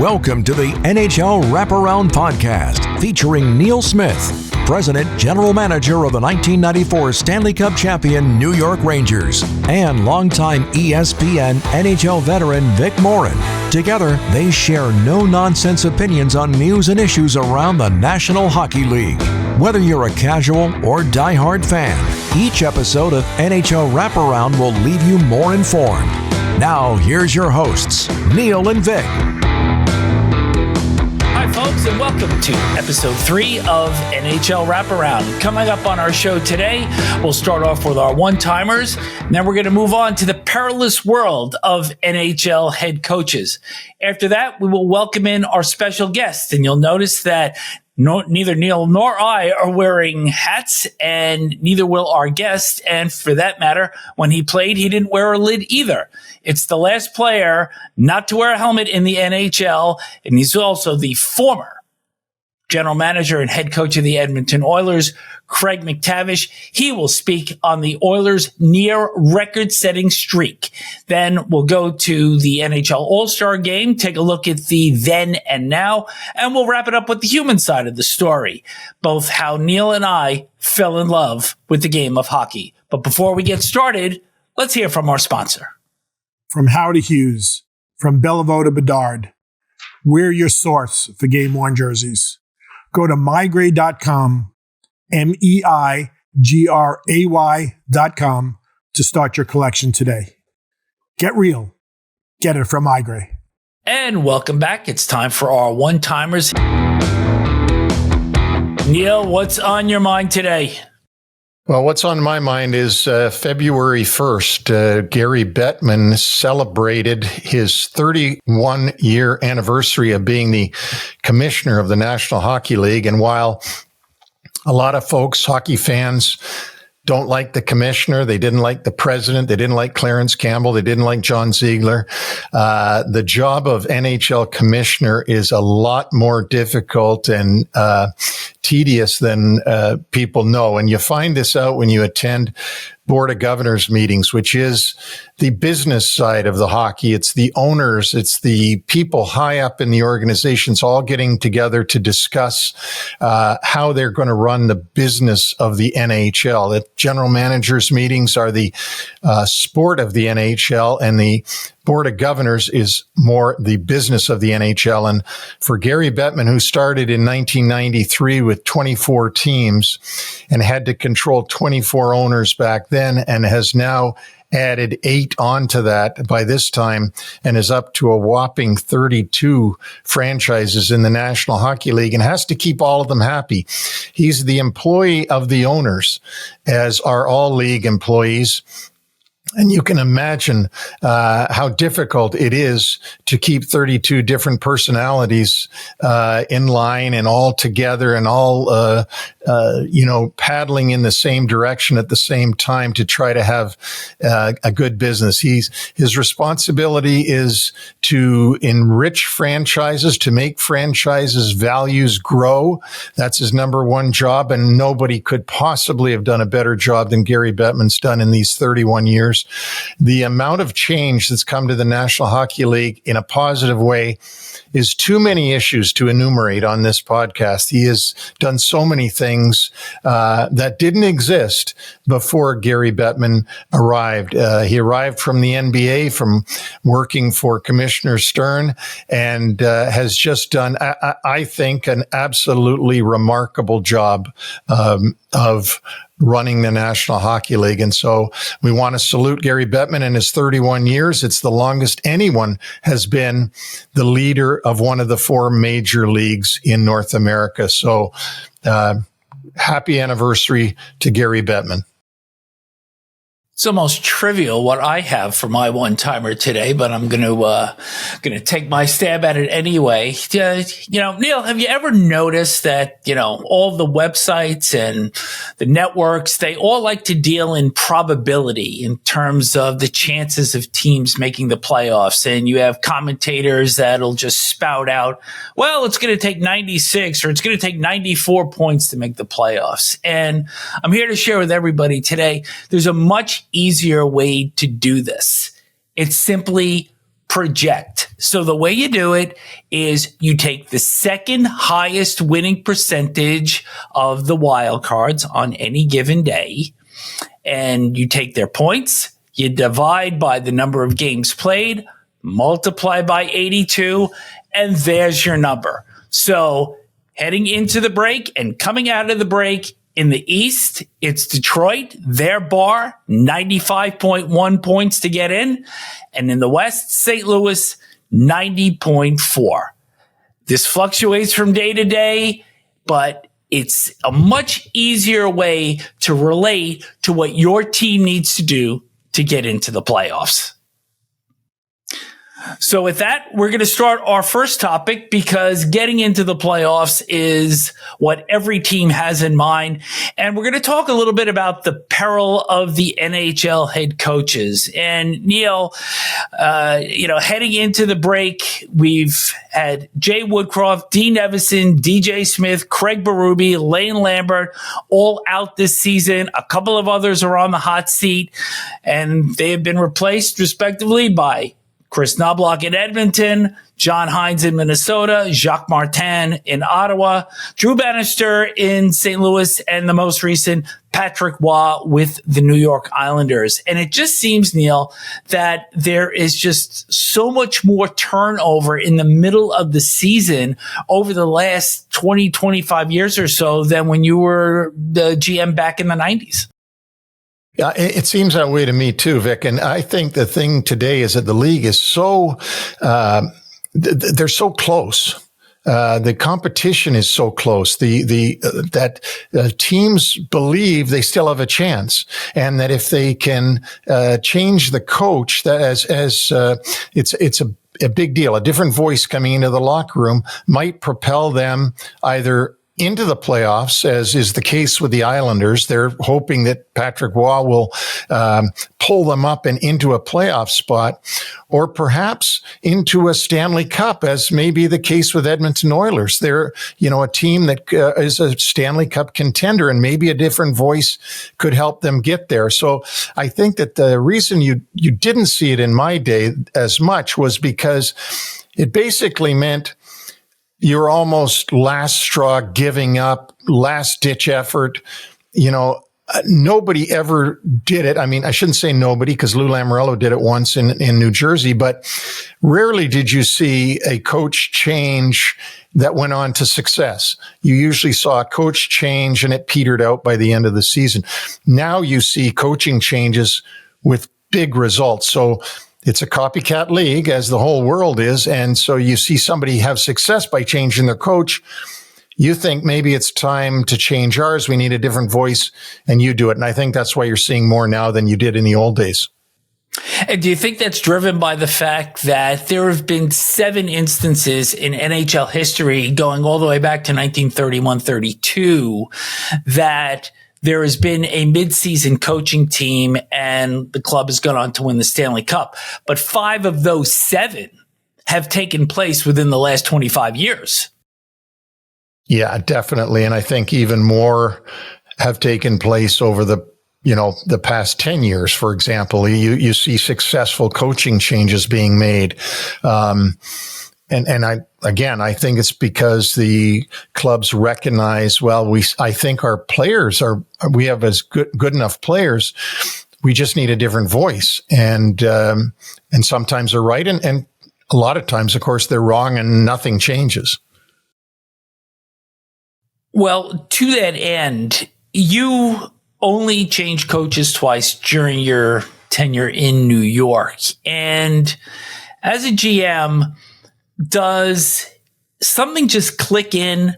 Welcome to the NHL Wraparound podcast featuring Neil Smith, President General Manager of the 1994 Stanley Cup champion New York Rangers, and longtime ESPN NHL veteran Vic Morin. Together, they share no-nonsense opinions on news and issues around the National Hockey League. Whether you're a casual or diehard fan, each episode of NHL Wraparound will leave you more informed. Now, here's your hosts, Neil and Vic. Hi, folks, and welcome to episode 3 of NHL Wraparound. Coming up on our show today, we'll start off with our one-timers, and then we're going to move on to the perilous world of NHL head coaches. After that, we will welcome in our special guest, and you'll notice that neither Neil nor I are wearing hats, and neither will our guest. And for that matter, when he played, he didn't wear a lid either. It's the last player not to wear a helmet in the NHL, and he's also the former general manager and head coach of the Edmonton Oilers, Craig MacTavish. He will speak on the Oilers' near record-setting streak. Then we'll go to the NHL All-Star Game, take a look at the then and now, and we'll wrap it up with the human side of the story, both how Neil and I fell in love with the game of hockey. But before we get started, let's hear from our sponsor. From Howe to Hughes, from Bellevue to Bedard, we're your source for game worn jerseys. Go to mygray.com, MEIGRAY.com to start your collection today. Get real. Get it from iGray. And welcome back. It's time for our one-timers. Neil, what's on your mind today? Well, what's on my mind is February 1st, Gary Bettman celebrated his 31-year anniversary of being the commissioner of the National Hockey League. And while a lot of folks, hockey fans, don't like the commissioner, they didn't like the president, they didn't like Clarence Campbell, they didn't like John Ziegler. The job of NHL commissioner is a lot more difficult and tedious than people know. And you find this out when you attend Board of Governors meetings, which is the business side of the hockey. It's the owners, it's the people high up in the organizations all getting together to discuss how they're going to run the business of the NHL. The general managers meetings are the sport of the NHL, and the Board of Governors is more the business of the NHL. And for Gary Bettman, who started in 1993 with 24 teams and had to control 24 owners back then, and has now added 8 onto that by this time and is up to a whopping 32 franchises in the National Hockey League and has to keep all of them happy. He's the employee of the owners, as are all league employees. And you can imagine how difficult it is to keep 32 different personalities in line and all together and all, paddling in the same direction at the same time to try to have a good business. His responsibility is to enrich franchises, to make franchises' values grow. That's his number one job, and nobody could possibly have done a better job than Gary Bettman's done in these 31 years. The amount of change that's come to the National Hockey League in a positive way is too many issues to enumerate on this podcast. He has done so many things that didn't exist before Gary Bettman arrived. He arrived from the NBA, from working for Commissioner Stern, and has just done, I think, an absolutely remarkable job of running the National Hockey League. And so we want to salute Gary Bettman in his 31 years. It's the longest anyone has been the leader of one of the 4 major leagues in North America. So happy anniversary to Gary Bettman. It's almost trivial what I have for my one-timer today, but I'm going to take my stab at it anyway. Neil, have you ever noticed that, all the websites and the networks, they all like to deal in probability in terms of the chances of teams making the playoffs. And you have commentators that'll just spout out, well, it's going to take 96 or it's going to take 94 points to make the playoffs. And I'm here to share with everybody today, there's a much easier way to do this. It's simply project. So the way you do it is you take the second highest winning percentage of the wild cards on any given day, and you take their points, you divide by the number of games played, multiply by 82, and there's your number. So heading into the break and coming out of the break, in the East, it's Detroit, their bar, 95.1 points to get in. And in the West, St. Louis, 90.4. This fluctuates from day to day, but it's a much easier way to relate to what your team needs to do to get into the playoffs. So with that, we're going to start our first topic because getting into the playoffs is what every team has in mind. And we're going to talk a little bit about the peril of the NHL head coaches. And Neil, heading into the break, we've had Jay Woodcroft, Dean Evison, DJ Smith, Craig Berube, Lane Lambert, all out this season. A couple of others are on the hot seat, and they have been replaced respectively by Chris Knobloch in Edmonton, John Hines in Minnesota, Jacques Martin in Ottawa, Drew Bannister in St. Louis, and the most recent, Patrick Roy with the New York Islanders. And it just seems, Neil, that there is just so much more turnover in the middle of the season over the last 20, 25 years or so than when you were the GM back in the 90s. Yeah, it seems that way to me too, Vic. And I think the thing today is that the league is so, they're so close. The competition is so close. That teams believe they still have a chance, and that if they can change the coach, that it's a big deal. A different voice coming into the locker room might propel them either into the playoffs, as is the case with the Islanders. They're hoping that Patrick Roy will pull them up and into a playoff spot, or perhaps into a Stanley Cup, as may be the case with Edmonton Oilers. They're, a team that is a Stanley Cup contender, and maybe a different voice could help them get there. So I think that the reason you didn't see it in my day as much was because it basically meant you're almost last straw, giving up, last ditch effort. Nobody ever did it. I mean, I shouldn't say nobody, because Lou Lamoriello did it once in New Jersey, but rarely did you see a coach change that went on to success. You usually saw a coach change and it petered out by the end of the season. Now you see coaching changes with big results. So it's a copycat league, as the whole world is. And so you see somebody have success by changing their coach. You think maybe it's time to change ours. We need a different voice, and you do it. And I think that's why you're seeing more now than you did in the old days. And do you think that's driven by the fact that there have been 7 instances in NHL history going all the way back to 1931-32 that there has been a midseason coaching team and the club has gone on to win the Stanley Cup, but 5 of those 7 have taken place within the last 25 years? Yeah, definitely. And I think even more have taken place over the past 10 years, for example. You see successful coaching changes being made. And I think it's because the clubs recognize, I think our players we have as good enough players. We just need a different voice. And sometimes they're right. And a lot of times, of course, they're wrong and nothing changes. Well, to that end, you only changed coaches twice during your tenure in New York. And as a GM, does something just click in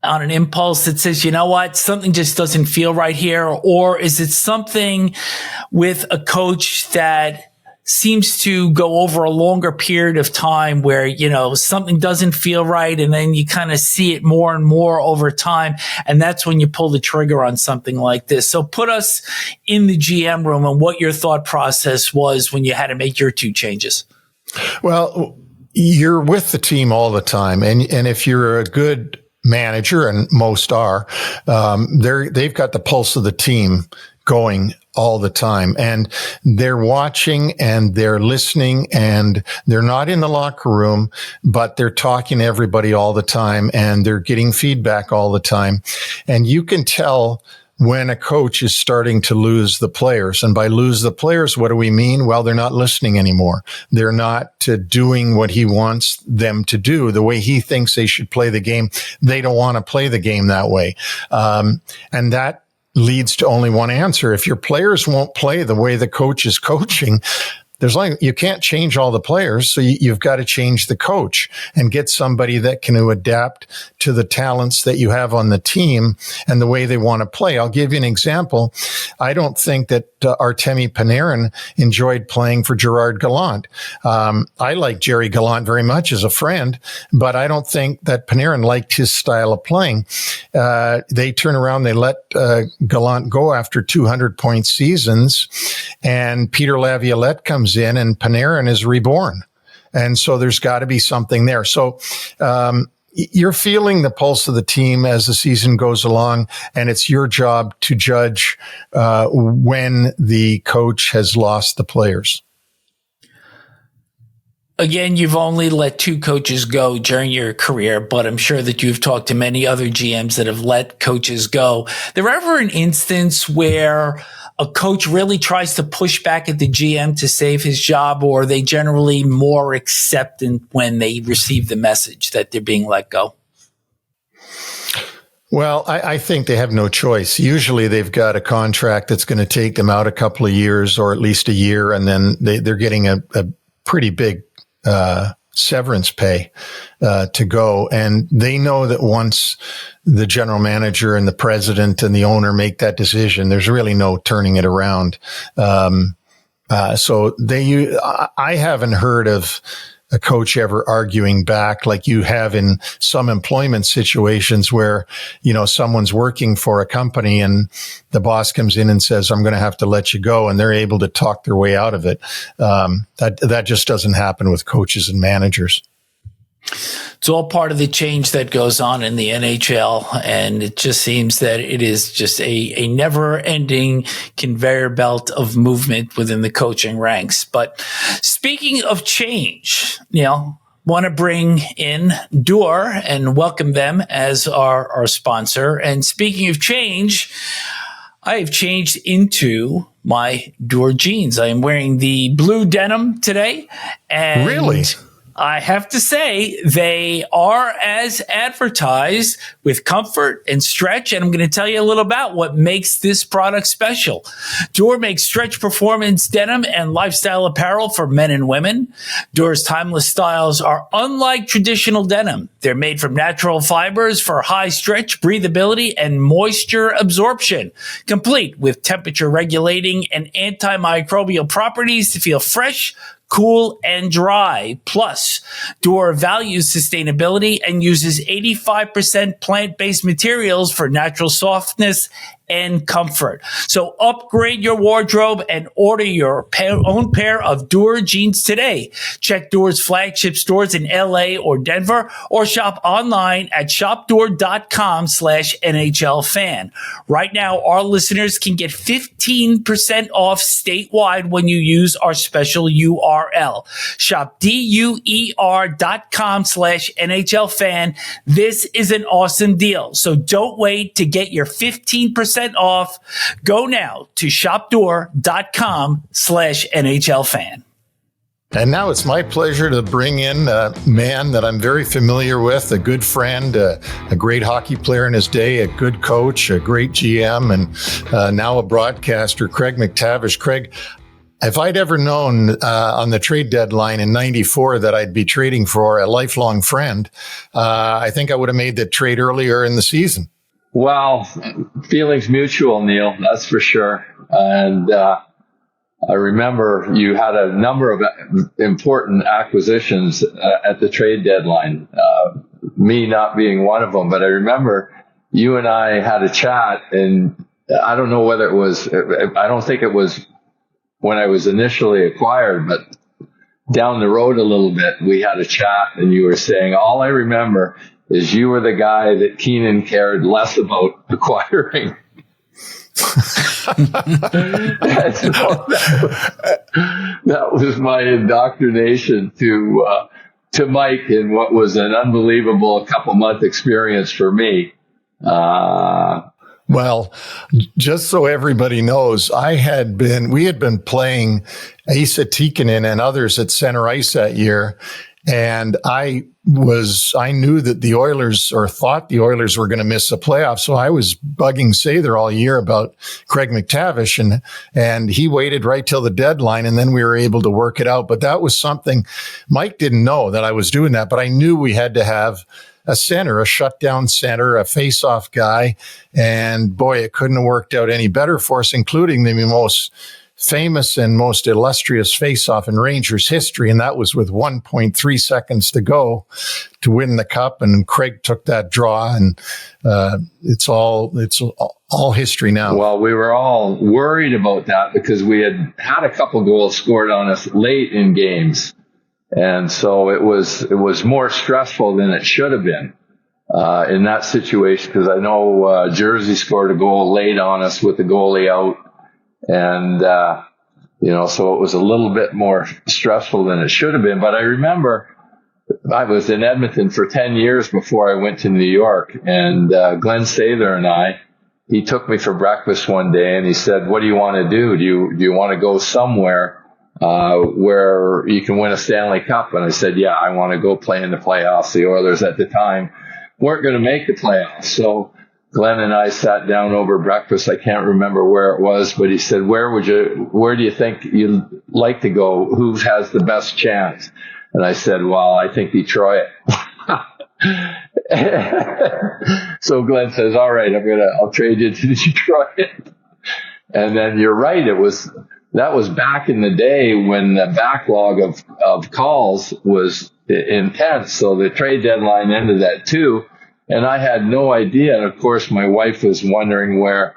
on an impulse that says, you know what, something just doesn't feel right here? Or is it something with a coach that seems to go over a longer period of time where, something doesn't feel right, and then you kind of see it more and more over time, and that's when you pull the trigger on something like this? So put us in the GM room and what your thought process was when you had to make your 2 changes. Well, you're with the team all the time, and if you're a good manager, and most are, they've got the pulse of the team going all the time, and they're watching and they're listening, and they're not in the locker room, but they're talking to everybody all the time, and they're getting feedback all the time. And you can tell when a coach is starting to lose the players. And by lose the players, what do we mean? Well, they're not listening anymore. They're not doing what he wants them to do, the way he thinks they should play the game. They don't want to play the game that way. And that leads to only one answer. If your players won't play the way the coach is coaching, you can't change all the players. So you've got to change the coach and get somebody that can adapt to the talents that you have on the team and the way they want to play. I'll give you an example. I don't think that Artemi Panarin enjoyed playing for Gerard Gallant. I like Jerry Gallant very much as a friend, but I don't think that Panarin liked his style of playing. They turn around, they let Gallant go after 200-point seasons, and Peter Laviolette comes in and Panarin is reborn. And so there's got to be something there. So you're feeling the pulse of the team as the season goes along, and it's your job to judge when the coach has lost the players. Again, you've only let 2 coaches go during your career, but I'm sure that you've talked to many other GMs that have let coaches go. There ever an instance where a coach really tries to push back at the GM to save his job, or are they generally more acceptant when they receive the message that they're being let go? Well, I think they have no choice. Usually they've got a contract that's going to take them out a couple of years, or at least a year, and then they're getting a pretty big severance pay to go. And they know that once the general manager and the president and the owner make that decision, there's really no turning it around. So I haven't heard of a coach ever arguing back like you have in some employment situations where, someone's working for a company and the boss comes in and says, I'm going to have to let you go. And they're able to talk their way out of it. That just doesn't happen with coaches and managers. It's all part of the change that goes on in the NHL, and it just seems that it is just a never-ending conveyor belt of movement within the coaching ranks. But speaking of change, want to bring in Dewar and welcome them as our sponsor. And speaking of change, I have changed into my Dewar jeans. I am wearing the blue denim today. And really? I have to say they are as advertised, with comfort and stretch. And I'm going to tell you a little about what makes this product special. Dewar makes stretch performance denim and lifestyle apparel for men and women. Dewar's timeless styles are unlike traditional denim. They're made from natural fibers for high stretch, breathability, and moisture absorption, complete with temperature regulating and antimicrobial properties to feel fresh, cool, and dry. Plus, Dewar values sustainability and uses 85% plant-based materials for natural softness and comfort. So upgrade your wardrobe and order your own pair of Dewar jeans today. Check Dewar's flagship stores in LA or Denver, or shop online at shopdewar.com/NHL fan. Right now, our listeners can get 15% off statewide when you use our special URL. Shop DUER.com/NHL fan. This is an awesome deal, so don't wait to get your 15% off. Go now to shopdewar.com/NHL fan. And now it's my pleasure to bring in a man that I'm very familiar with, a good friend, a great hockey player in his day, a good coach, a great GM, and now a broadcaster, Craig MacTavish. Craig, if I'd ever known on the trade deadline in '94 that I'd be trading for a lifelong friend, I think I would have made the trade earlier in the season. Well, feelings mutual, Neil, that's for sure. And I remember you had a number of important acquisitions at the trade deadline, me not being one of them. But I remember you and I had a chat, and I don't know whether it was, I don't think it was when I was initially acquired, but down the road a little bit, we had a chat, and you were saying, all I remember is you were the guy that Keenan cared less about acquiring. That was my indoctrination to Mike in what was an unbelievable couple-month experience for me. Well, just so everybody knows, we had been playing Asa Tikkanen and others at center ice that year. And I knew that the Oilers, or thought the Oilers, were going to miss the playoffs. So I was bugging Sather all year about Craig MacTavish, and he waited right till the deadline, and then we were able to work it out. But that was something Mike didn't know that I was doing that, but I knew we had to have a center, a shutdown center, a face-off guy. And boy, it couldn't have worked out any better for us, including the most famous and most illustrious face-off in Rangers history, and that was with 1.3 seconds to go to win the cup. And Craig took that draw, and it's all history now. Well, we were all worried about that because we had a couple goals scored on us late in games, and so it was more stressful than it should have been in that situation, because I know Jersey scored a goal late on us with the goalie out. And, so it was a little bit more stressful than it should have been. But I remember I was in Edmonton for 10 years before I went to New York. And Glenn Sather and he took me for breakfast one day and he said, "What do you want to do? Do you want to go somewhere where you can win a Stanley Cup?" And I said, "Yeah, I want to go play in the playoffs." The Oilers at the time weren't going to make the playoffs. So Glenn and I sat down over breakfast. I can't remember where it was, but he said, where do you think you'd like to go? Who has the best chance? And I said, well, I think Detroit. So Glenn says, all right, I'll trade you to Detroit. And then you're right. That was back in the day when the backlog of calls was intense. So the trade deadline ended at 2. And I had no idea. And of course, my wife was wondering where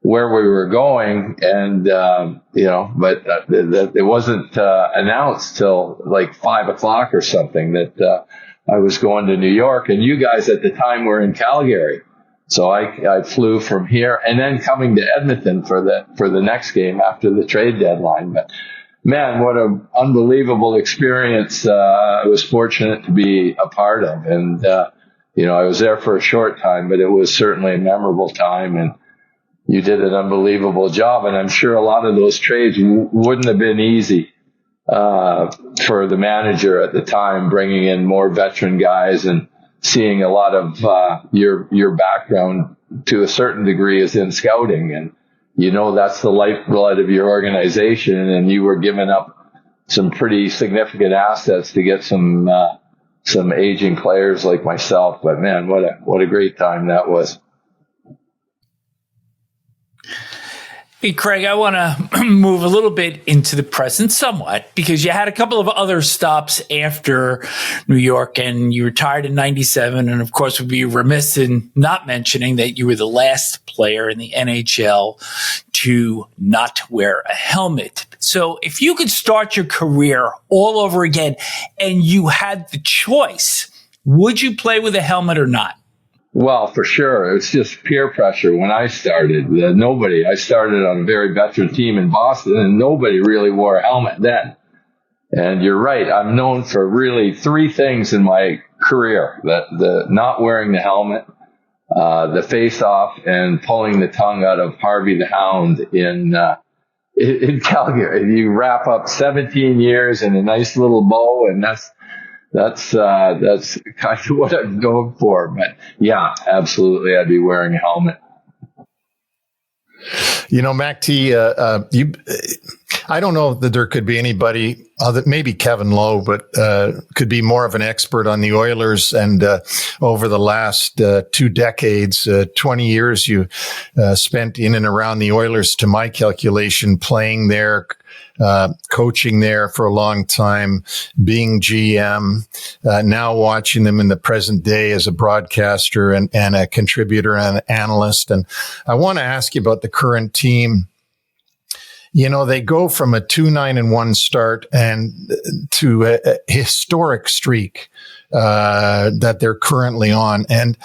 we were going. And, but it wasn't announced till like 5 o'clock or something that I was going to New York. And you guys at the time were in Calgary. So I flew from here and then coming to Edmonton for the next game after the trade deadline. But man, what an unbelievable experience I was fortunate to be a part of. And, I was there for a short time, but it was certainly a memorable time, and you did an unbelievable job. And I'm sure a lot of those trades wouldn't have been easy for the manager at the time, bringing in more veteran guys and seeing a lot of your background to a certain degree is in scouting. And, that's the lifeblood of your organization, and you were giving up some pretty significant assets to get some aging players like myself. But man, what a great time that was. Hey, Craig, I want to move a little bit into the present somewhat, because you had a couple of other stops after New York, and you retired in 97. And of course, would be remiss in not mentioning that you were the last player in the NHL to not wear a helmet. So if you could start your career all over again and you had the choice, would you play with a helmet or not? Well, for sure. It's just peer pressure. When I started, I started on a very veteran team in Boston, and nobody really wore a helmet then. And you're right. I'm known for really 3 things in my career: the not wearing the helmet, the face off, and pulling the tongue out of Harvey the Hound in Calgary. You wrap up 17 years in a nice little bow, and that's kind of what I'm going for. But yeah, absolutely, I'd be wearing a helmet. Mac T, I don't know that there could be anybody other, maybe Kevin Lowe, but could be more of an expert on the Oilers. And over the last 2 decades, 20 years, you spent in and around the Oilers, to my calculation, playing there, coaching there for a long time, being GM, now watching them in the present day as a broadcaster and a contributor and an analyst. And I want to ask you about the current team. They go from a 2-9-1 start and to a historic streak that they're currently on. And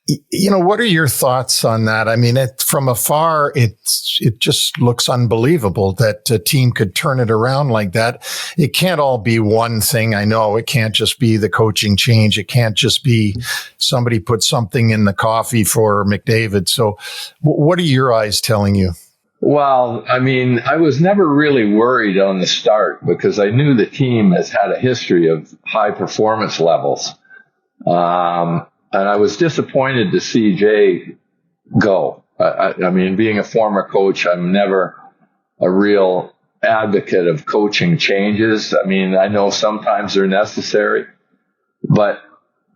What are your thoughts on that? I mean, from afar, it just looks unbelievable that a team could turn it around like that. It can't all be one thing. I know it can't just be the coaching change. It can't just be somebody put something in the coffee for McDavid. So what are your eyes telling you? Well, I mean, I was never really worried on the start because I knew the team has had a history of high performance levels. And I was disappointed to see Jay go. I mean, being a former coach, I'm never a real advocate of coaching changes. I mean, I know sometimes they're necessary, but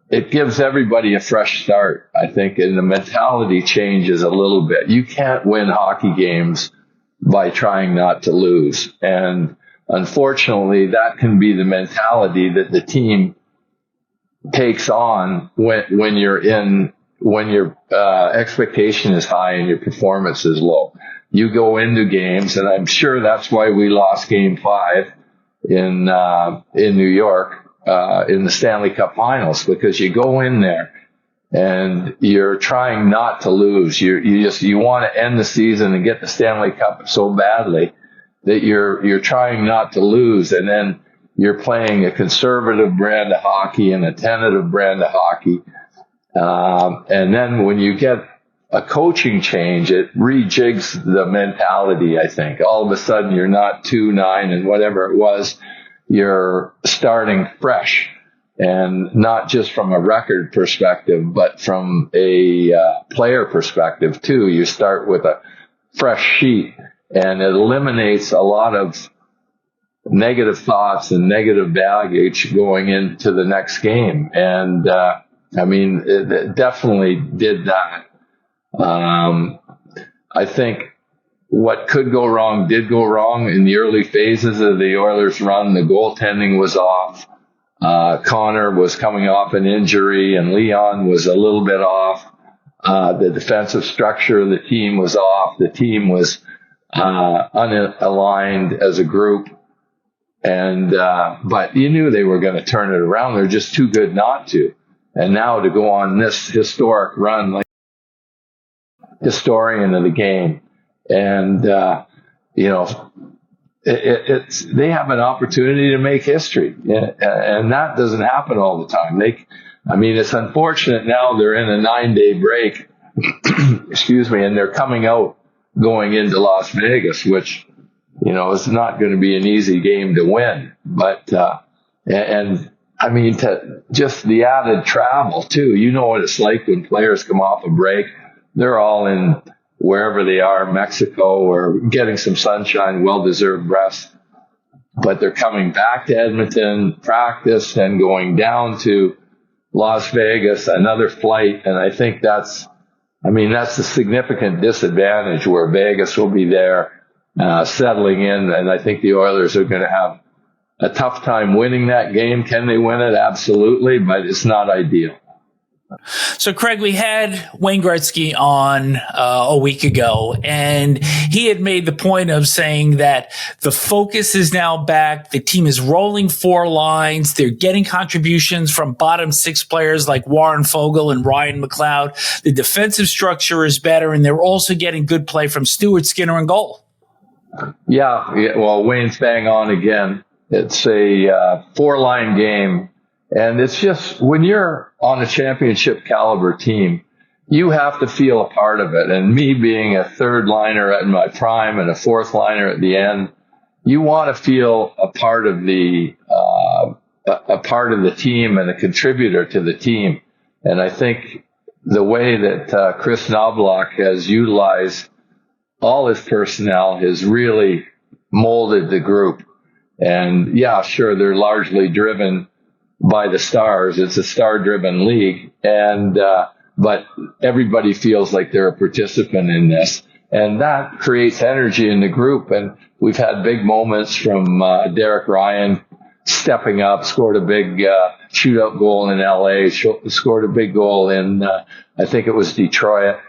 it gives everybody a fresh start, I think, and the mentality changes a little bit. You can't win hockey games by trying not to lose. And unfortunately, that can be the mentality that the team takes on when your expectation is high and your performance is low. You go into games, and I'm sure that's why we lost Game 5 in New York in the Stanley Cup Finals, because you go in there and you're trying not to lose. You want to end the season and get the Stanley Cup so badly that you're trying not to lose, and then you're playing a conservative brand of hockey and a tentative brand of hockey. And then when you get a coaching change, it rejigs the mentality, I think. All of a sudden, you're not 2-9 and whatever it was. You're starting fresh, and not just from a record perspective, but from a player perspective, too. You start with a fresh sheet, and it eliminates a lot of negative thoughts and negative baggage going into the next game. And, I mean, it definitely did that. I think what could go wrong did go wrong in the early phases of the Oilers run. The goaltending was off. Connor was coming off an injury, and Leon was a little bit off. The defensive structure of the team was off. The team was unaligned as a group. And, but you knew they were going to turn it around. They're just too good not to. And now to go on this historic run, like historian of the game. And, they have an opportunity to make history. And that doesn't happen all the time. It's unfortunate now they're in a 9-day break, excuse me, and they're coming out going into Las Vegas, which, it's not going to be an easy game to win. But, to just the added travel too. You know what it's like when players come off a break. They're all in wherever they are, Mexico, or getting some sunshine, well-deserved rest. But they're coming back to Edmonton, practice, and going down to Las Vegas, another flight. And I think that's a significant disadvantage where Vegas will be there, settling in, and I think the Oilers are going to have a tough time winning that game. Can they win it? Absolutely, but it's not ideal. So, Craig, we had Wayne Gretzky on a week ago, and he had made the point of saying that the focus is now back. The team is rolling 4 lines. They're getting contributions from bottom 6 players like Warren Foegele and Ryan McLeod. The defensive structure is better, and they're also getting good play from Stuart Skinner in goal. Yeah. Well, Wayne's bang on again. It's a 4-line game. And it's just, when you're on a championship caliber team, you have to feel a part of it. And me being a 3rd liner at my prime and a 4th liner at the end, you want to feel a part of the team and a contributor to the team. And I think the way that Chris Knobloch has utilized all his personnel has really molded the group. And yeah, sure, they're largely driven by the stars. It's a star-driven league, and but everybody feels like they're a participant in this, and that creates energy in the group. And we've had big moments from Derek Ryan stepping up, scored a big shootout goal in LA, scored a big goal in I think it was Detroit,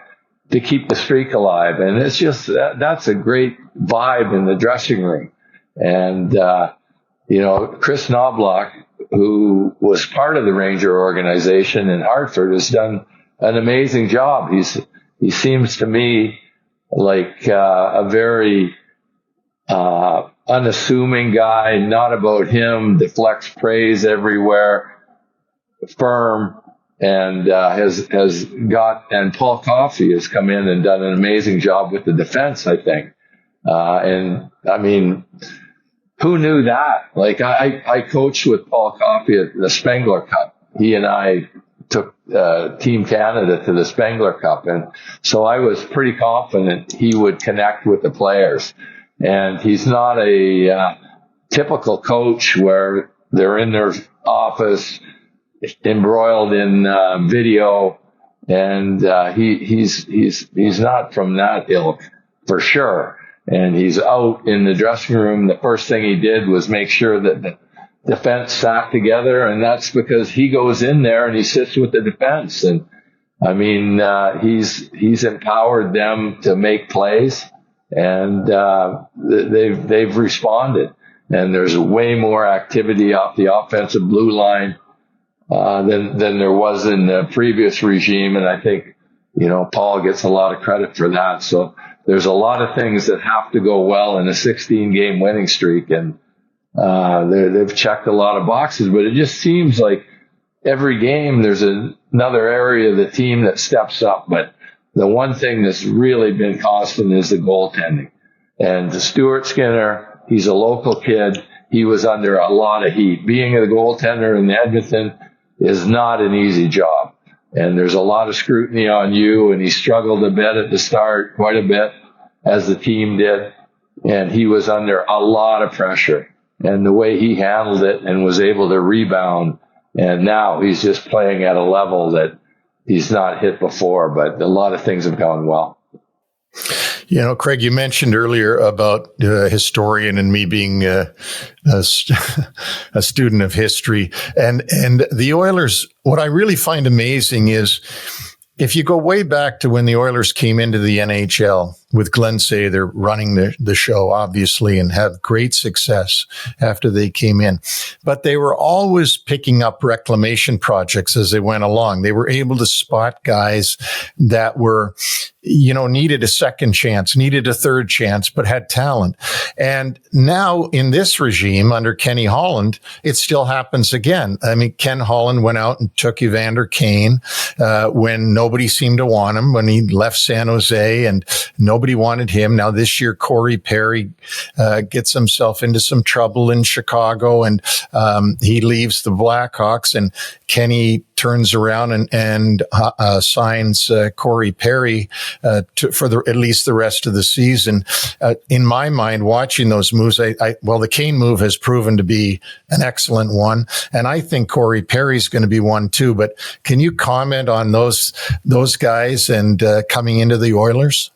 to keep the streak alive. And it's just that's a great vibe in the dressing room. And Chris Knobloch, who was part of the Ranger organization in Hartford, has done an amazing job. He seems to me like a very unassuming guy, not about him, deflects praise everywhere, firm, and and Paul Coffey has come in and done an amazing job with the defense, I think. And I mean, who knew that? Like I coached with Paul Coffey at the Spengler Cup. He and I took Team Canada to the Spengler Cup. And so I was pretty confident he would connect with the players. And he's not a typical coach where they're in their office embroiled in video. And he's not from that ilk for sure. And he's out in the dressing room. The first thing he did was make sure that the defense sat together, and that's because he goes in there and he sits with the defense. And I mean, he's empowered them to make plays, and they've responded. And there's way more activity off the offensive blue line than there was in the previous regime. And I think, Paul gets a lot of credit for that. So there's a lot of things that have to go well in a 16-game winning streak, and they've checked a lot of boxes. But it just seems like every game there's another area of the team that steps up. But the one thing that's really been constant is the goaltending. And Stuart Skinner, he's a local kid. He was under a lot of heat. Being a goaltender in Edmonton is not an easy job. And there's a lot of scrutiny on you, and he struggled a bit at the start, quite a bit, as the team did. And he was under a lot of pressure. And the way he handled it and was able to rebound, and now he's just playing at a level that he's not hit before, but a lot of things have gone well. Craig, you mentioned earlier about historian and me being a student of history. And the Oilers, what I really find amazing is if you go way back to when the Oilers came into the NHL with Glenn Sather running the show, obviously, and have great success after they came in. But they were always picking up reclamation projects as they went along. They were able to spot guys that were, needed a second chance, needed a third chance, but had talent. And now in this regime under Kenny Holland, it still happens again. I mean, Ken Holland went out and took Evander Kane when nobody seemed to want him, when he left San Jose and nobody wanted him. Now this year, Corey Perry gets himself into some trouble in Chicago, and he leaves the Blackhawks, and Kenny turns around and signs Corey Perry for at least the rest of the season. In my mind, watching those moves, the Kane move has proven to be an excellent one, and I think Corey Perry's going to be one too. But can you comment on those guys and coming into the Oilers?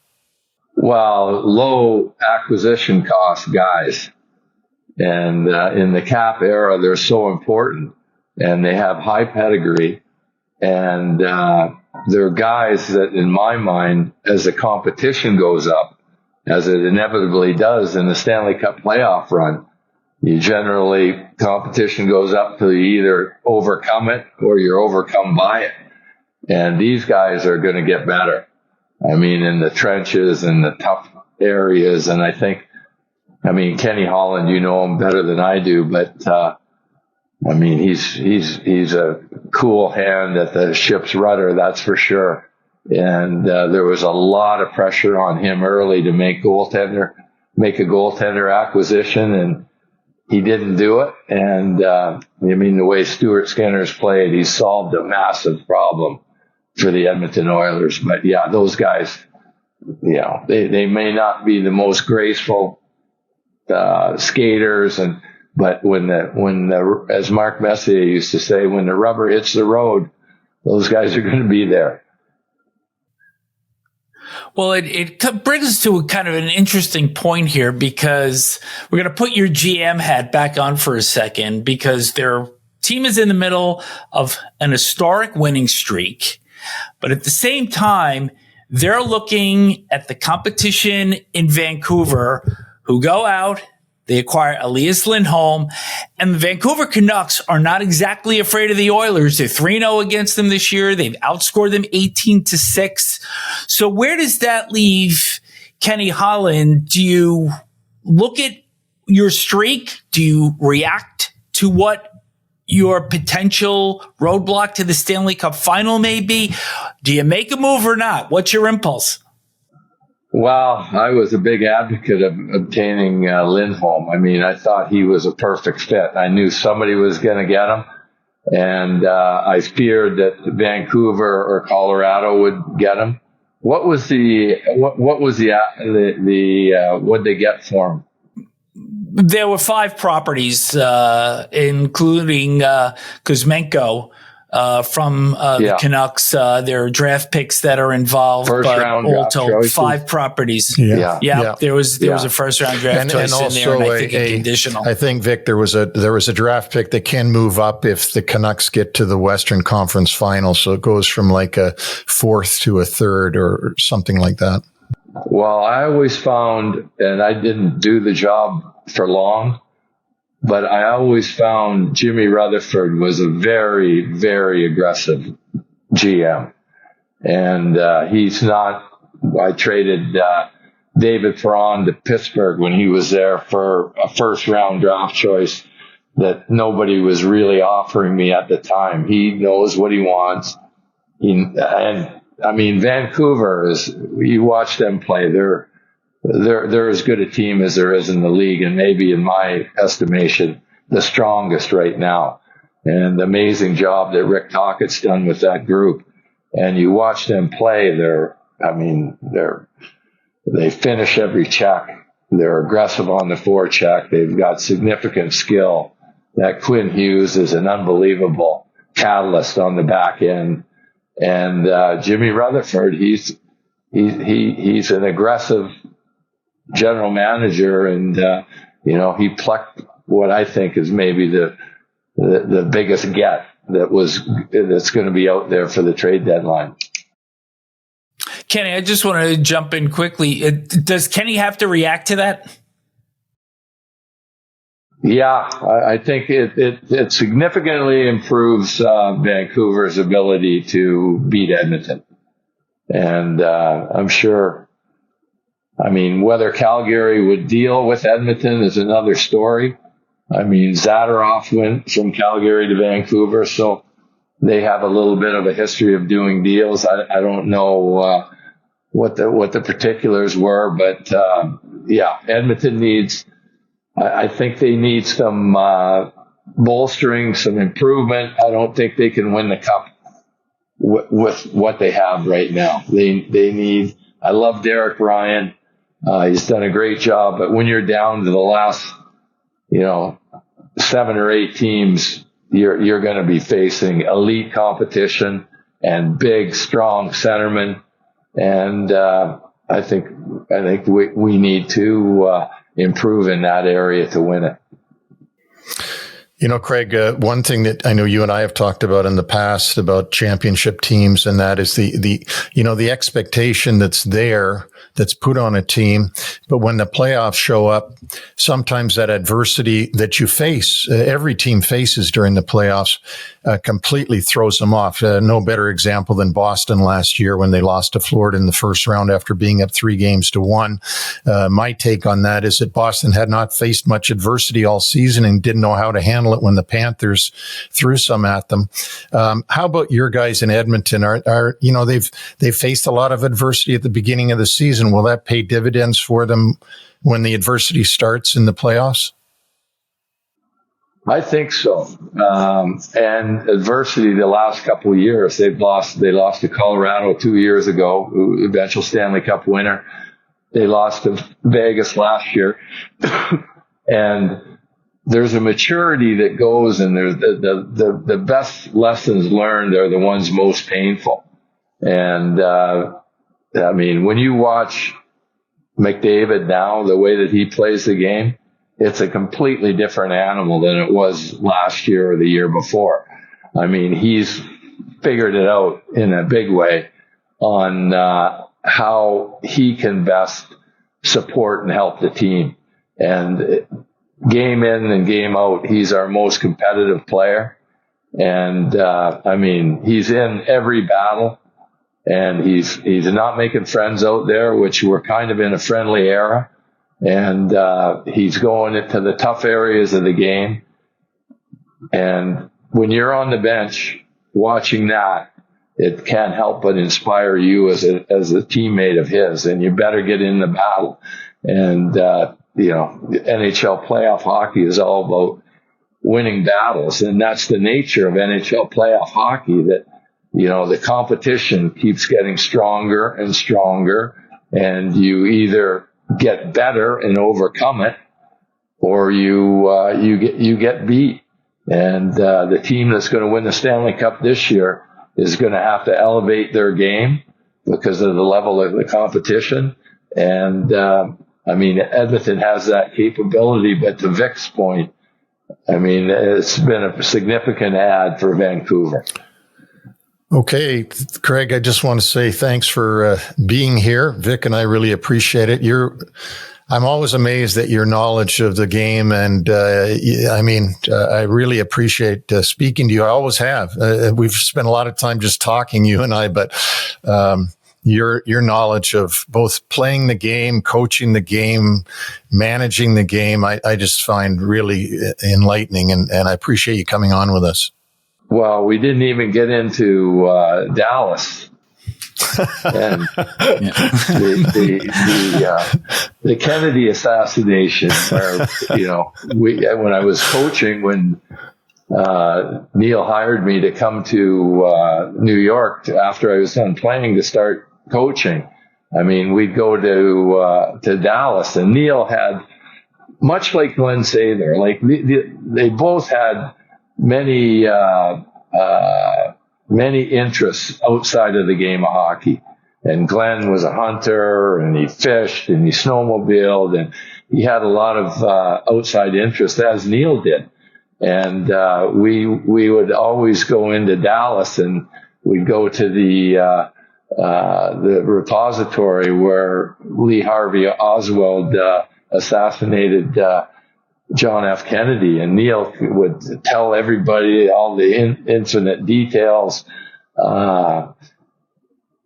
Well, low acquisition cost guys, and in the cap era, they're so important, and they have high pedigree, and they're guys that, in my mind, as the competition goes up, as it inevitably does in the Stanley Cup playoff run, competition goes up till you either overcome it or you're overcome by it. And these guys are going to get better. I mean, in the trenches and the tough areas. And I think, Kenny Holland, you know him better than I do, but, he's a cool hand at the ship's rudder, that's for sure. And, there was a lot of pressure on him early to make a goaltender acquisition, and he didn't do it. And, the way Stuart Skinner's played, he solved a massive problem for the Edmonton Oilers. But yeah, those guys, they may not be the most graceful skaters, but when as Mark Messier used to say, when the rubber hits the road, those guys are going to be there. Well, it brings us to kind of an interesting point here, because we're going to put your GM hat back on for a second, because their team is in the middle of an historic winning streak. But at the same time, they're looking at the competition in Vancouver, who go out They acquire Elias Lindholm, and the Vancouver Canucks are not exactly afraid of the Oilers. They're 3-0 against them this year. They've outscored them 18-6. So where does that leave Kenny Holland? Do you look at your streak? Do you react to what your potential roadblock to the Stanley Cup final may be? Do you make a move or not? What's your impulse? Well, I was a big advocate of obtaining Lindholm. I mean, I thought he was a perfect fit. I knew somebody was going to get him, and I feared that Vancouver or Colorado would get him. What was what'd they get for him? There were 5 properties, including Kuzmenko from the Canucks. There are draft picks that are involved. First round all draft told, choices. 5 properties. Yeah. There was a first round draft choice and in there, and I think a conditional. I think, Vic, there was a draft pick that can move up if the Canucks get to the Western Conference Final. So it goes from like a 4th to a 3rd or something like that. Well, I always found, and I didn't do the job for long, but I always found Jimmy Rutherford was a very, very aggressive GM. And he's not. I traded David Perron to Pittsburgh when he was there for a first-round draft choice that nobody was really offering me at the time. He knows what he wants. And I mean, Vancouver is. You watch them play. They're as good a team as there is in the league, and maybe in my estimation, the strongest right now. And the amazing job that Rick Tockett's done with that group. And you watch them play, they finish every check. They're aggressive on the forecheck. They've got significant skill. That Quinn Hughes is an unbelievable catalyst on the back end. And Jimmy Rutherford, he's an aggressive general manager, and he plucked what I think is maybe the biggest get that's going to be out there for the trade deadline. Kenny, I just want to jump in quickly. Does Kenny have to react to that? Yeah, I think it significantly improves Vancouver's ability to beat Edmonton, and I'm sure. I mean, whether Calgary would deal with Edmonton is another story. I mean, Zadorov went from Calgary to Vancouver, so they have a little bit of a history of doing deals. I don't know what the particulars were, but Edmonton needs. I think they need some bolstering, some improvement. I don't think they can win the cup with what they have right now. They need. I love Derek Ryan. He's done a great job, but when you're down to the last, 7 or 8 teams, you're going to be facing elite competition and big, strong centermen. And I think we need to improve in that area to win it. Craig, one thing that I know you and I have talked about in the past about championship teams, and that is the expectation that's put on a team. But when the playoffs show up, sometimes that adversity that you face, every team faces during the playoffs, completely throws them off. No better example than Boston last year when they lost to Florida in the first round after being up 3-1. My take on that is that Boston had not faced much adversity all season and didn't know how to handle it when the Panthers threw some at them. How about your guys in Edmonton? They've faced a lot of adversity at the beginning of the season. Will that pay dividends for them when the adversity starts in the playoffs? I think so. And adversity the last couple of years, they lost to Colorado 2 years ago, eventual Stanley Cup winner. They lost to Vegas last year. And there's a maturity that goes, and there's the best lessons learned are the ones most painful. And, when you watch McDavid now, the way that he plays the game, it's a completely different animal than it was last year or the year before. I mean, he's figured it out in a big way on how he can best support and help the team. And game in and game out, he's our most competitive player. And, I mean, he's in every battle, and he's not making friends out there, which we're kind of in a friendly era. And, he's going into the tough areas of the game. And when you're on the bench watching that, it can't help but inspire you as a teammate of his, and you better get in the battle. And, NHL playoff hockey is all about winning battles, and that's the nature of NHL playoff hockey, that, the competition keeps getting stronger and stronger, and you either get better and overcome it, or you get beat. And, the team that's going to win the Stanley Cup this year is going to have to elevate their game because of the level of the competition. And, Edmonton has that capability, but to Vic's point, it's been a significant add for Vancouver. Okay, Craig, I just want to say thanks for being here. Vic and I really appreciate it. I'm always amazed at your knowledge of the game, and I really appreciate speaking to you. I always have. We've spent a lot of time just talking, you and I, but your knowledge of both playing the game, coaching the game, managing the game, I just find really enlightening, and I appreciate you coming on with us. Well, we didn't even get into Dallas. And the Kennedy assassination, where, when I was coaching, when Neil hired me to come to New York after I was done playing to start coaching, we'd go to Dallas, and Neil had, much like Glenn Sather, like they both had many interests outside of the game of hockey. And Glenn was a hunter, and he fished, and he snowmobiled, and he had a lot of outside interests, as Neil did. And we would always go into Dallas, and we'd go to the repository where Lee Harvey Oswald assassinated John F. Kennedy, and Neil would tell everybody all the infinite details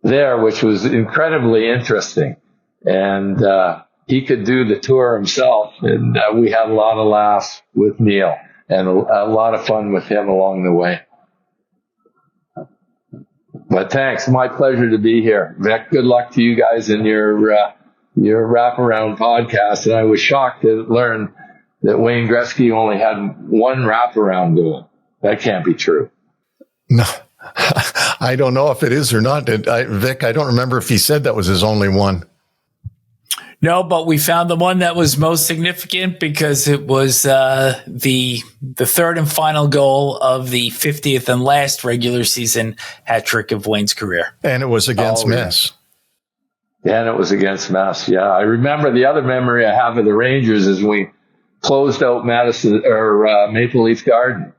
there, which was incredibly interesting. And he could do the tour himself, and we had a lot of laughs with Neil and a lot of fun with him along the way. But thanks. My pleasure to be here. Vic, good luck to you guys in your wraparound podcast. And I was shocked to learn that Wayne Gretzky only had one wraparound goal. That can't be true. No, I don't know if it is or not. Vic, I don't remember if he said that was his only one. No, but we found the one that was most significant because it was the third and final goal of the 50th and last regular season hat trick of Wayne's career. And it was against Mess. Yeah, and it was against Mess. Yeah, I remember the other memory I have of the Rangers is we closed out Maple Leaf Garden.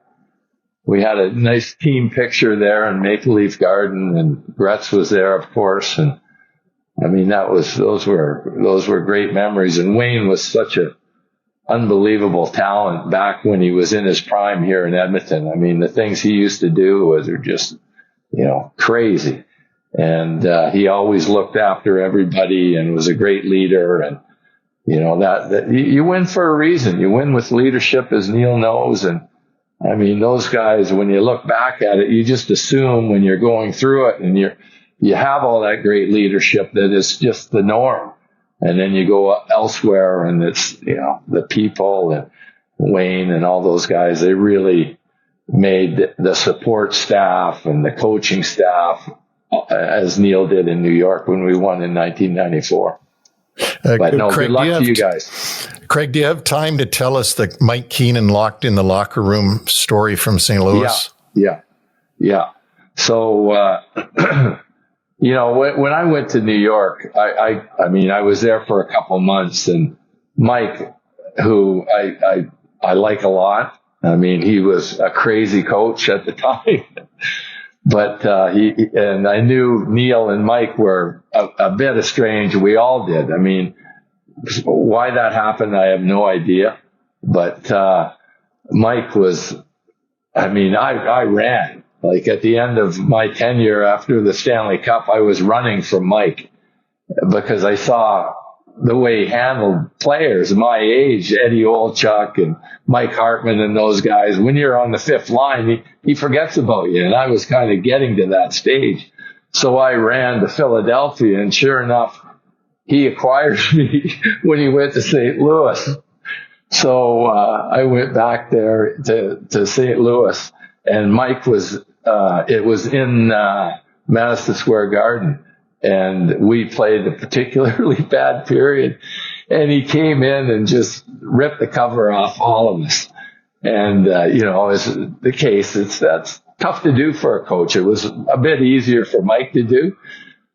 We had a nice team picture there in Maple Leaf Garden, and Gretz was there, of course. And those were great memories. And Wayne was such a unbelievable talent back when he was in his prime here in Edmonton. The things he used to do were just, crazy. And he always looked after everybody and was a great leader. And that you win for a reason. You win with leadership, as Neil knows. And those guys, when you look back at it, you just assume when you're going through it and you have all that great leadership that it's just the norm. And then you go elsewhere and it's, the people and Wayne and all those guys, they really made the support staff and the coaching staff, as Neil did in New York when we won in 1994. But no, Craig, good luck to you guys. Craig, do you have time to tell us the Mike Keenan locked in the locker room story from St. Louis? Yeah. So, when I went to New York, I was there for a couple months, and Mike, who I like a lot. He was a crazy coach at the time. But I knew Neil and Mike were a bit estranged. We all did. Why that happened, I have no idea. But Mike was, I ran. Like at the end of my tenure after the Stanley Cup, I was running from Mike because I saw the way he handled players my age, Eddie Olchuk and Mike Hartman and those guys. When you're on the fifth line, he forgets about you. And I was kind of getting to that stage. So I ran to Philadelphia, and sure enough, he acquired me when he went to St. Louis. So I went back there to St. Louis, and Mike was, it was in Madison Square Garden, and we played a particularly bad period, and he came in and just ripped the cover off all of us. And, as the case, that's tough to do for a coach. It was a bit easier for Mike to do,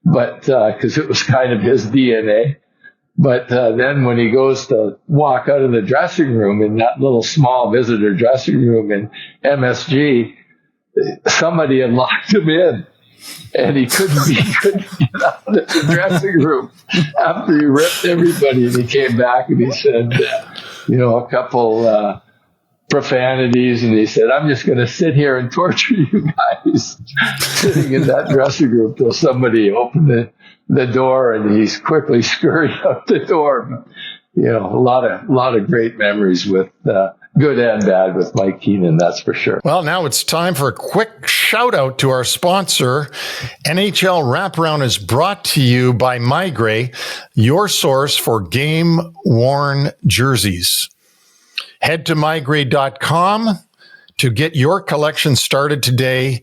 but because it was kind of his DNA. But then when he goes to walk out of the dressing room in that little small visitor dressing room in MSG, somebody had locked him in, and he couldn't get out of the dressing room after he ripped everybody. And he came back and he said, a couple profanities, and he said, "I'm just going to sit here and torture you guys," sitting in that dressing room till somebody opened the door, and he's quickly scurried out the door. But, a lot of great memories with good and bad with Mike Keenan, that's for sure. Well, now it's time for a quick shout out to our sponsor. NHL Wraparound is brought to you by MyGray, your source for game-worn jerseys. Head to mygray.com to get your collection started today.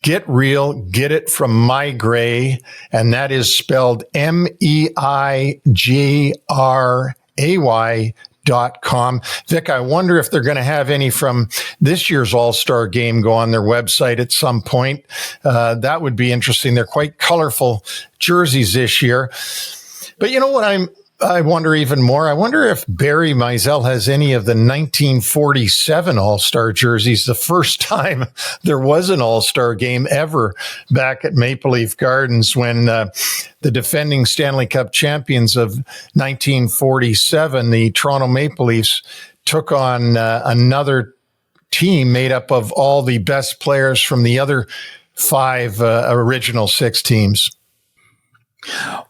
Get real, get it from MyGray, and that is spelled MEIGRAY.com. Vic, I wonder if they're going to have any from this year's All-Star Game go on their website at some point. That would be interesting. They're quite colorful jerseys this year. But you know what I wonder even more? I wonder if Barry Meisel has any of the 1947 All-Star jerseys, the first time there was an All-Star Game ever back at Maple Leaf Gardens when the defending Stanley Cup champions of 1947, the Toronto Maple Leafs, took on another team made up of all the best players from the other five original six teams.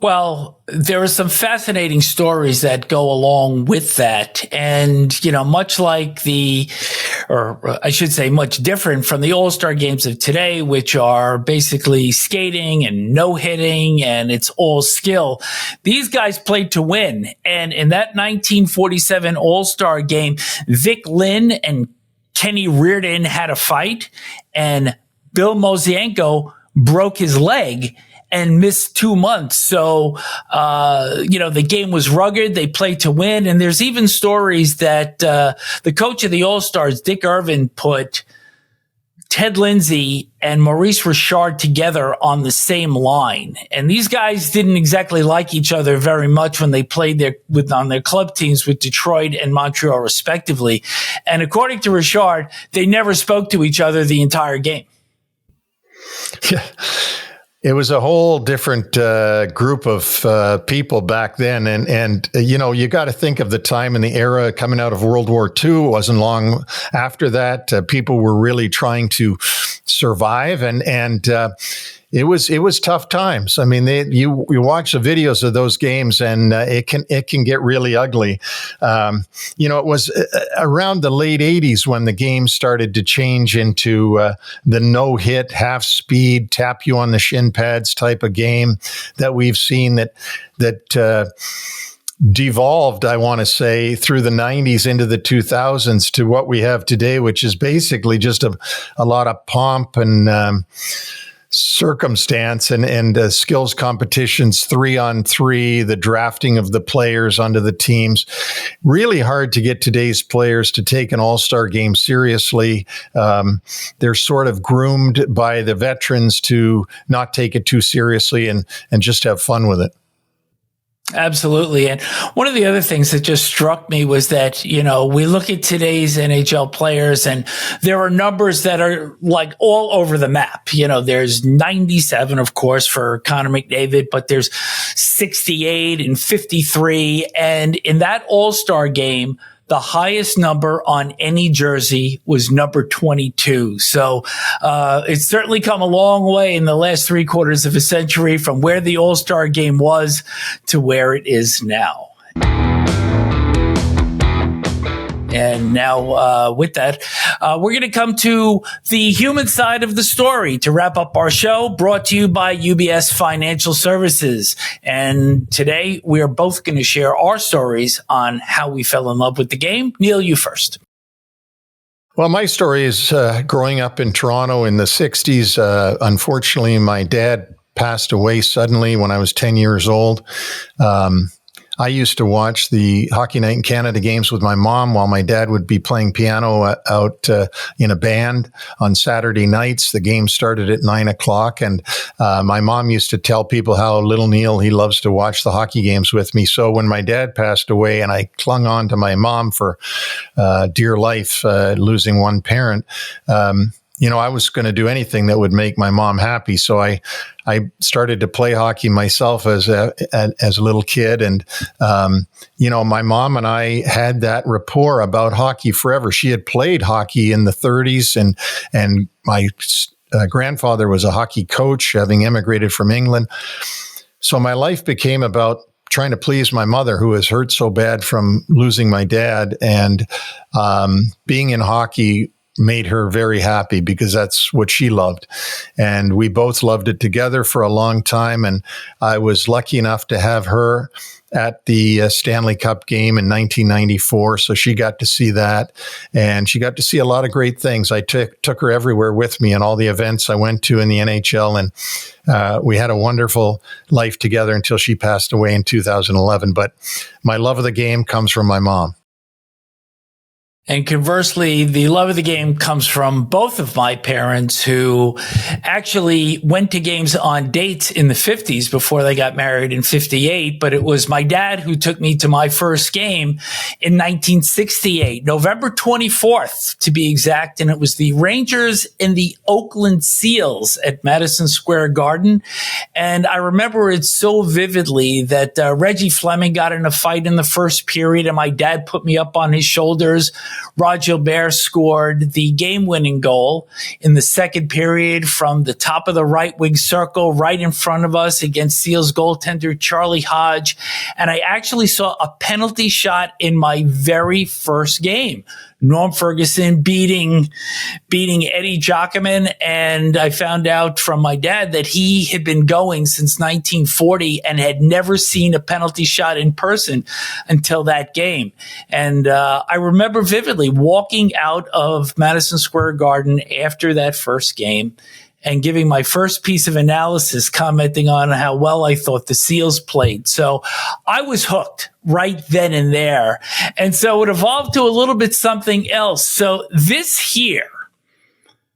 Well, there are some fascinating stories that go along with that. And, much like much different from the All-Star Games of today, which are basically skating and no-hitting and it's all skill. These guys played to win. And in that 1947 All-Star Game, Vic Lynn and Kenny Reardon had a fight, and Bill Mosienko broke his leg and missed 2 months. So, the game was rugged. They played to win. And there's even stories that the coach of the All-Stars, Dick Irvin, put Ted Lindsay and Maurice Richard together on the same line. And these guys didn't exactly like each other very much when they played on their club teams with Detroit and Montreal, respectively. And according to Richard, they never spoke to each other the entire game. Yeah. It was a whole different group of people back then. And you got to think of the time and the era coming out of World War II. It wasn't long after that. People were really trying to survive. And it was tough times. I mean, you watch the videos of those games, and it can get really ugly. It was around the late 80s when the game started to change into the no-hit, half-speed, tap you on the shin pads type of game that we've seen that devolved, I want to say, through the 90s into the 2000s to what we have today, which is basically just a lot of pomp and circumstance and skills competitions, 3-on-3, the drafting of the players onto the teams. Really hard to get today's players to take an All-Star Game seriously. They're sort of groomed by the veterans to not take it too seriously and just have fun with it. Absolutely. And one of the other things that just struck me was that, we look at today's NHL players and there are numbers that are like all over the map. There's 97, of course, for Connor McDavid, but there's 68 and 53. And in that All-Star Game, the highest number on any jersey was number 22. So it's certainly come a long way in the last 3/4 of a century from where the All-Star Game was to where it is now. And now, with that, we're going to come to the human side of the story to wrap up our show, brought to you by UBS Financial Services. And today, we are both going to share our stories on how we fell in love with the game. Neil, you first. Well, my story is growing up in Toronto in the 60s. Unfortunately, my dad passed away suddenly when I was 10 years old. I used to watch the Hockey Night in Canada games with my mom while my dad would be playing piano out in a band on Saturday nights. The game started at 9:00, and my mom used to tell people how little Neil, he loves to watch the hockey games with me. So when my dad passed away and I clung on to my mom for dear life, losing one parent, I was going to do anything that would make my mom happy. So I started to play hockey myself as a little kid. And, my mom and I had that rapport about hockey forever. She had played hockey in the 30s and my grandfather was a hockey coach, having immigrated from England. So my life became about trying to please my mother, who was hurt so bad from losing my dad, and being in hockey made her very happy because that's what she loved. And we both loved it together for a long time. And I was lucky enough to have her at the Stanley Cup game in 1994. So she got to see that, and she got to see a lot of great things. I took her everywhere with me in all the events I went to in the NHL. And we had a wonderful life together until she passed away in 2011. But my love of the game comes from my mom. And conversely, the love of the game comes from both of my parents, who actually went to games on dates in the 50s before they got married in 58. But it was my dad who took me to my first game in 1968, November 24th to be exact. And it was the Rangers and the Oakland Seals at Madison Square Garden. And I remember it so vividly that Reggie Fleming got in a fight in the first period, and my dad put me up on his shoulders. Rod Gilbert scored the game-winning goal in the second period from the top of the right wing circle right in front of us against Seals goaltender Charlie Hodge. And I actually saw a penalty shot in my very first game. Norm Ferguson beating Eddie Jockman. And I found out from my dad that he had been going since 1940 and had never seen a penalty shot in person until that game. And I remember vividly walking out of Madison Square Garden after that first game and giving my first piece of analysis, commenting on how well I thought the Seals played. So I was hooked right then and there. And so it evolved to a little bit something else. So this here,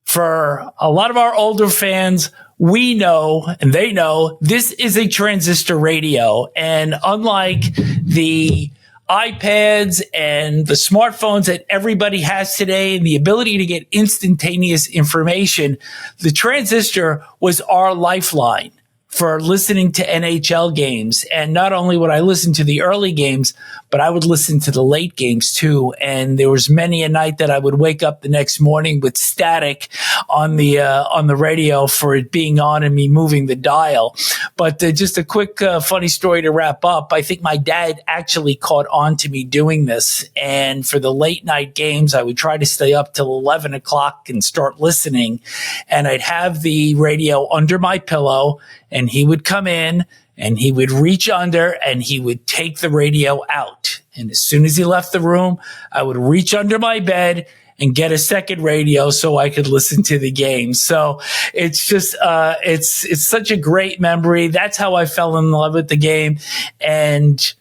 for a lot of our older fans, we know, and they know, this is a transistor radio. And unlike the iPads and the smartphones that everybody has today and the ability to get instantaneous information, the transistor was our lifeline for listening to NHL games. And not only would I listen to the early games, but I would listen to the late games too. And there was many a night that I would wake up the next morning with static on the radio for it being on and me moving the dial. But just a quick funny story to wrap up. I think my dad actually caught on to me doing this. And for the late night games, I would try to stay up till 11 o'clock and start listening. And I'd have the radio under my pillow, and he would come in and he would reach under and he would take the radio out. And as soon as he left the room, I would reach under my bed and get a second radio so I could listen to the game. So it's just, it's such a great memory. That's how I fell in love with the game. And,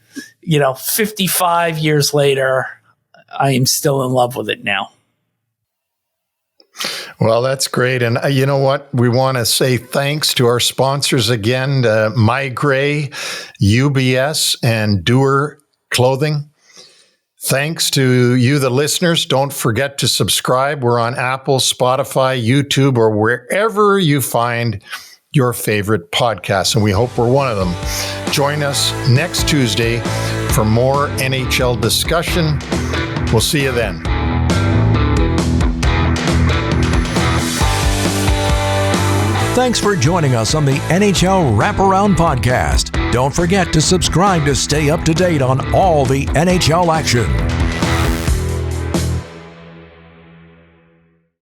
55 years later, I am still in love with it now. Well, that's great. And you know what? We want to say thanks to our sponsors again, My Gray, UBS, and Doer Clothing. Thanks to you, the listeners. Don't forget to subscribe. We're on Apple, Spotify, YouTube, or wherever you find your favorite podcasts, and we hope we're one of them. Join us next Tuesday for more NHL discussion We'll see you then. Thanks for joining us on the NHL Wraparound podcast. Don't forget to subscribe to stay up to date on all the NHL action.